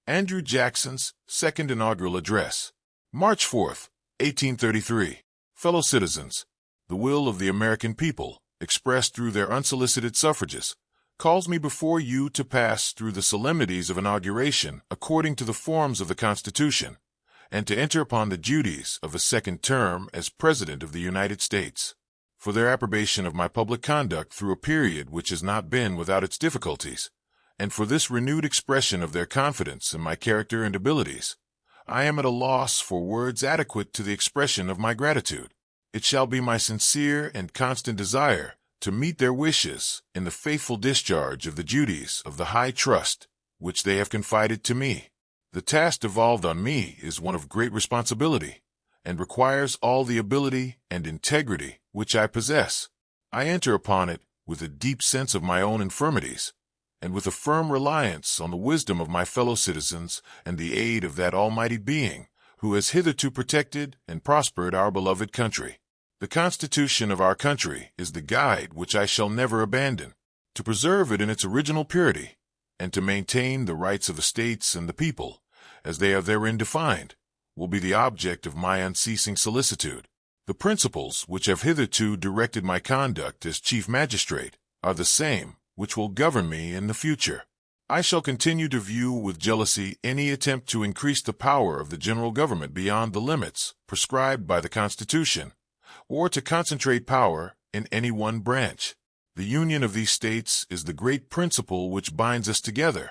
Andrew Jackson's Second Inaugural Address. March 4th, 1833. Fellow citizens, the will of the American people, expressed through their unsolicited suffrages, calls me before you to pass through the solemnities of inauguration according to the forms of the Constitution, and to enter upon the duties of a second term as President of the United States. For their approbation of my public conduct through a period which has not been without its difficulties, and for this renewed expression of their confidence in my character and abilities, I am at a loss for words adequate to the expression of my gratitude. It shall be my sincere and constant desire to meet their wishes in the faithful discharge of the duties of the high trust which they have confided to me. The task devolved on me is one of great responsibility, and requires all the ability and integrity which I possess. I enter upon it with a deep sense of my own infirmities, and with a firm reliance on the wisdom of my fellow citizens and the aid of that Almighty Being who has hitherto protected and prospered our beloved country. The Constitution of our country is the guide which I shall never abandon. To preserve it in its original purity, and to maintain the rights of the states and the people, as they are therein defined, will be the object of my unceasing solicitude. The principles which have hitherto directed my conduct as Chief Magistrate are the same which will govern me in the future. I shall continue to view with jealousy any attempt to increase the power of the general government beyond the limits prescribed by the Constitution, or to concentrate power in any one branch. The union of these states is the great principle which binds us together,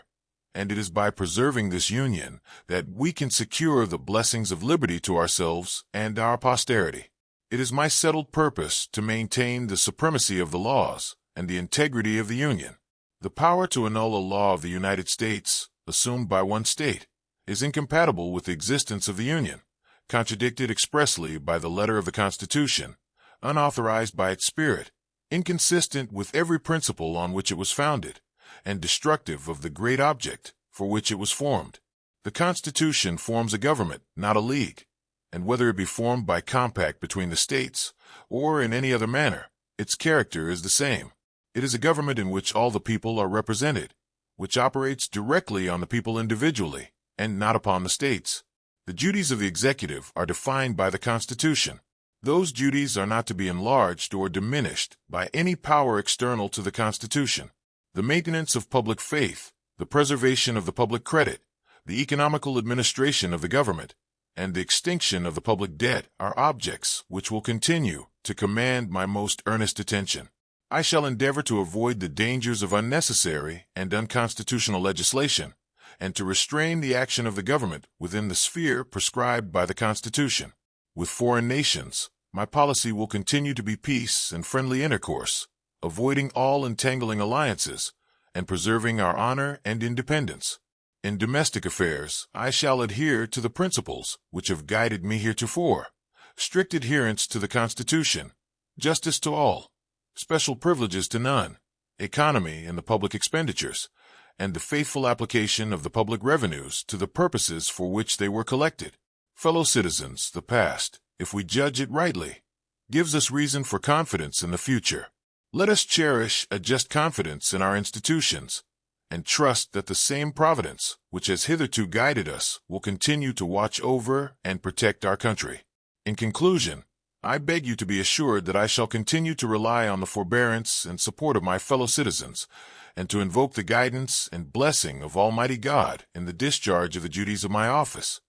and it is by preserving this union that we can secure the blessings of liberty to ourselves and our posterity. It is my settled purpose to maintain the supremacy of the laws and the integrity of the Union. The power to annul a law of the United States, assumed by one state, is incompatible with the existence of the Union, contradicted expressly by the letter of the Constitution, unauthorized by its spirit, inconsistent with every principle on which it was founded, and destructive of the great object for which it was formed. The Constitution forms a government, not a league, and whether it be formed by compact between the states, or in any other manner, its character is the same. It is a government in which all the people are represented, which operates directly on the people individually, and not upon the states. The duties of the executive are defined by the Constitution. Those duties are not to be enlarged or diminished by any power external to the Constitution. The maintenance of public faith, the preservation of the public credit, the economical administration of the government, and the extinction of the public debt are objects which will continue to command my most earnest attention. I shall endeavor to avoid the dangers of unnecessary and unconstitutional legislation, and to restrain the action of the government within the sphere prescribed by the Constitution. With foreign nations, my policy will continue to be peace and friendly intercourse, avoiding all entangling alliances, and preserving our honor and independence. In domestic affairs, I shall adhere to the principles which have guided me heretofore: strict adherence to the Constitution, justice to all, special privileges to none, economy in the public expenditures, and the faithful application of the public revenues to the purposes for which they were collected. Fellow citizens, the past, if we judge it rightly, gives us reason for confidence in the future. Let us cherish a just confidence in our institutions, and trust that the same providence which has hitherto guided us will continue to watch over and protect our country. In conclusion, I beg you to be assured that I shall continue to rely on the forbearance and support of my fellow citizens, and to invoke the guidance and blessing of Almighty God in the discharge of the duties of my office.